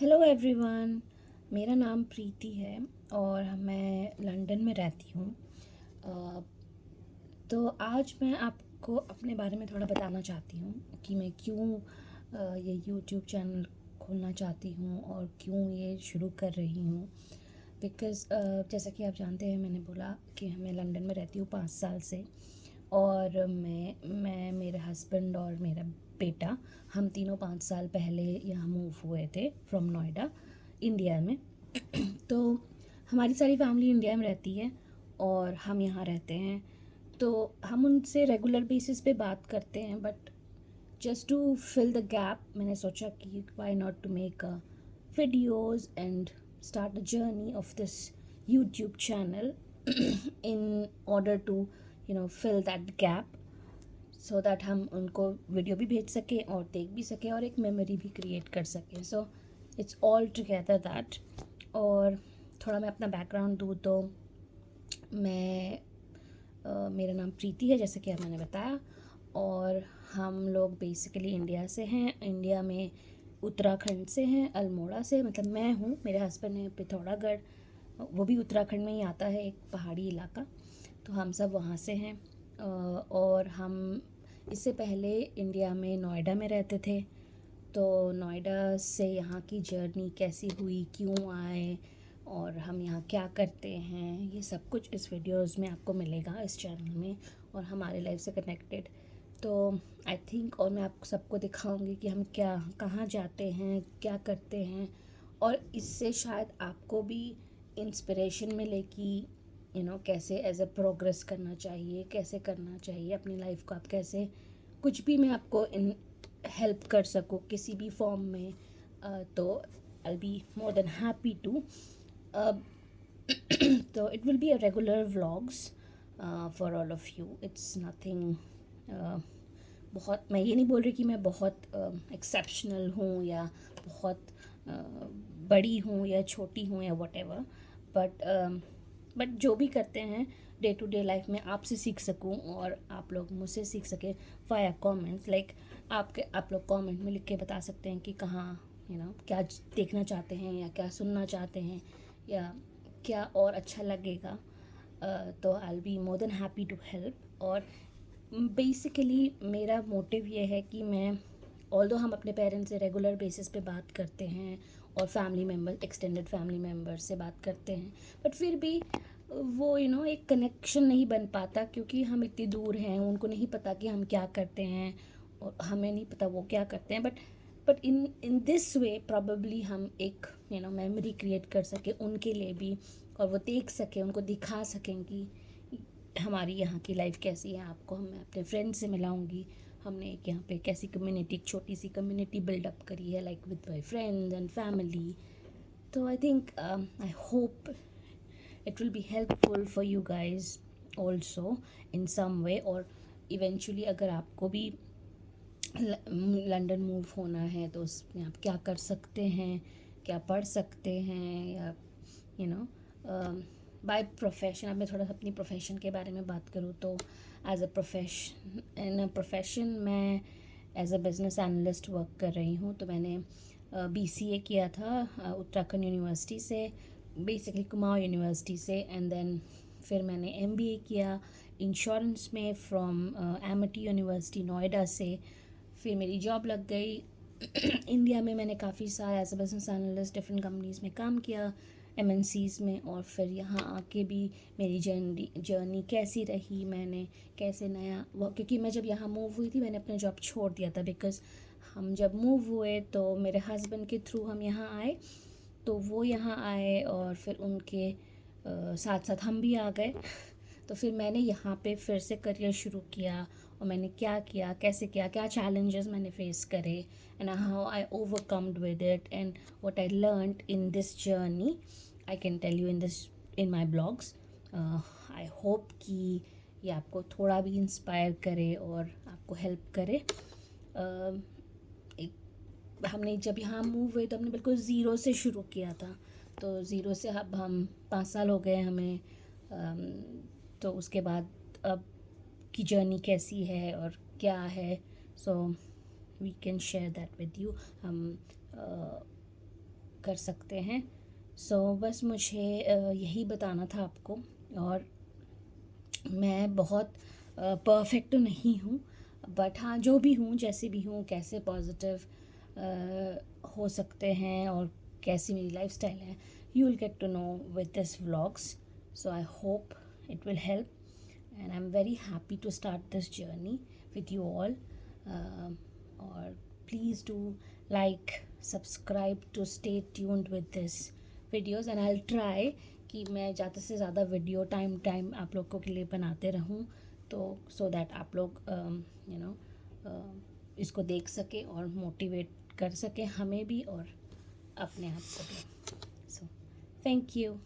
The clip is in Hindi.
Hello everyone. मेरा नाम प्रीति है और मैं लंदन में रहती हूँ। अ, तो आज मैं आपको अपने बारे में थोड़ा बताना चाहती हूँ कि मैं क्यों ये यूट्यूब चैनल खोलना चाहती हूँ और क्यों ये शुरू कर रही हूँ। बिकॉज़ जैसा कि आप जानते हैं, मैंने बोला कि मैं लंदन में रहती हूँ 5 साल से। और मैं मेरे हस्बैंड और मेरा बेटा, हम तीनों 5 साल पहले यहाँ मूव हुए थे फ्रॉम नोएडा, इंडिया में। तो हमारी सारी फैमिली इंडिया में रहती है और हम यहाँ रहते हैं। तो हम उनसे रेगुलर बेसिस पे बात करते हैं, but just to fill the gap मैंने सोचा कि why not to make a videos and start a journey of this YouTube channel in order to fill that gap, so that हम उनको वीडियो भी भेज सकें और देख भी सकें और एक मेमोरी भी क्रिएट कर सकें। So it's all together that. और थोड़ा मैं अपना बैकग्राउंड दूँ तो मैं मेरा नाम प्रीति है, जैसे कि अब मैंने बताया। और हम लोग बेसिकली इंडिया से हैं, इंडिया में उत्तराखंड से हैं, अल्मोड़ा से। मतलब मैं हूँ, मेरे हस्बैंड है पिथौरागढ़, वो भी उत्तराखंड में ही आता है, एक पहाड़ी इलाका। तो हम सब वहाँ से हैं। और हम इससे पहले इंडिया में नोएडा में रहते थे। तो नोएडा से यहाँ की जर्नी कैसी हुई, क्यों आए और हम यहाँ क्या करते हैं, ये सब कुछ इस वीडियोस में आपको मिलेगा इस चैनल में, और हमारे लाइफ से कनेक्टेड। तो आई थिंक, और मैं आप सबको दिखाऊंगी कि हम क्या कहाँ जाते हैं, क्या करते हैं। और इससे शायद आपको भी इंस्पिरेशन मिले कि कैसे एज अ प्रोग्रेस करना चाहिए, कैसे करना चाहिए अपनी लाइफ को, आप कैसे कुछ भी मैं आपको इन हेल्प कर सकूँ किसी भी फॉर्म में। तो I be more than happy to. तो it will be a regular vlogs for all of you. It's nothing बहुत, मैं ये नहीं बोल रही कि मैं बहुत एक्सेप्शनल हूँ या बहुत बड़ी हूँ या छोटी हूँ या वट एवर। बट जो भी करते हैं डे टू डे लाइफ में, आपसे सीख सकूं और आप लोग मुझसे सीख सकें वाया कमेंट्स। लाइक आप लोग कमेंट में लिख के बता सकते हैं कि कहाँ क्या देखना चाहते हैं या क्या सुनना चाहते हैं या क्या और अच्छा लगेगा। तो I will be more than happy to help. और बेसिकली मेरा मोटिव ये है कि मैं, ऑल्दो हम अपने पेरेंट्स से रेगुलर बेसिस पे बात करते हैं और family member, extended family member से बात करते हैं, बट फिर भी वो एक कनेक्शन नहीं बन पाता, क्योंकि हम इतनी दूर हैं, उनको नहीं पता कि हम क्या करते हैं और हमें नहीं पता वो क्या करते हैं। But in this way probably हम एक मेमोरी क्रिएट कर सकें उनके लिए भी, और वो देख सकें, उनको दिखा सकें कि हमारी यहाँ की लाइफ कैसी है। आपको मैं अपने फ्रेंड से मिलाऊंगी। हमने एक यहाँ पे कैसी कम्युनिटी, छोटी सी कम्युनिटी बिल्डअप करी है, like with my friends and family. तो I think, I hope it will be helpful for you guys also in some way। और इवेंचुअली अगर आपको भी लंदन मूव होना है तो उसमें आप क्या कर सकते हैं, क्या पढ़ सकते हैं, या यू नो बाय प्रोफेशन। अब मैं थोड़ा सा अपनी प्रोफेशन के बारे में बात करूँ तो एज अ प्रोफेशन मैं as a business analyst work कर रही हूँ। तो मैंने BCA किया था उत्तराखंड यूनिवर्सिटी से, बेसिकली कुमाऊँ यूनिवर्सिटी से। एंड देन फिर मैंने MBA किया इंश्योरेंस में फ्रॉम एमिटी यूनिवर्सिटी नोएडा से। फिर मेरी जॉब लग गई इंडिया में। मैंने काफ़ी साल as a business analyst different companies में काम किया, MNCs में। और फिर यहाँ आके भी मेरी जर्नी कैसी रही, मैंने कैसे नया वो, क्योंकि मैं जब यहाँ मूव हुई थी मैंने अपना जॉब छोड़ दिया था, बिकॉज़ हम जब मूव हुए तो मेरे हस्बैंड के थ्रू हम यहाँ आए। तो वो यहाँ आए और फिर उनके साथ साथ हम भी आ गए। तो फिर मैंने यहाँ पे फिर से करियर शुरू किया, और मैंने क्या किया, कैसे किया, क्या चैलेंजेस मैंने फेस करे, and how I overcomed with it, and what I learned in this journey I can tell you in my blogs. I hope कि ये आपको थोड़ा भी इंस्पायर करे और आपको हेल्प करे। हमने जब यहाँ मूव हुए तो हमने बिल्कुल ज़ीरो से शुरू किया था। तो ज़ीरो से अब हम 5 साल हो गए हमें। तो उसके बाद अब की जर्नी कैसी है और क्या है, so we can share that with you. हम कर सकते हैं। बस मुझे यही बताना था आपको। और मैं बहुत परफेक्ट तो नहीं हूँ, बट हाँ, जो भी हूँ, जैसे भी हूँ, कैसे पॉजिटिव हो सकते हैं और कैसी मेरी लाइफस्टाइल है, you will get to know with this vlogs. So I hope it will help and I am very happy to start this journey with you all. और please do like, subscribe to stay tuned with this videos and I will try कि मैं ज़्यादा से ज़्यादा वीडियो टाइम आप लोगों के लिए बनाते रहूँ, तो सो दैट आप लोग यू नो इसको देख सके और मोटिवेट कर सके हमें भी और अपने आप को भी। So thank you.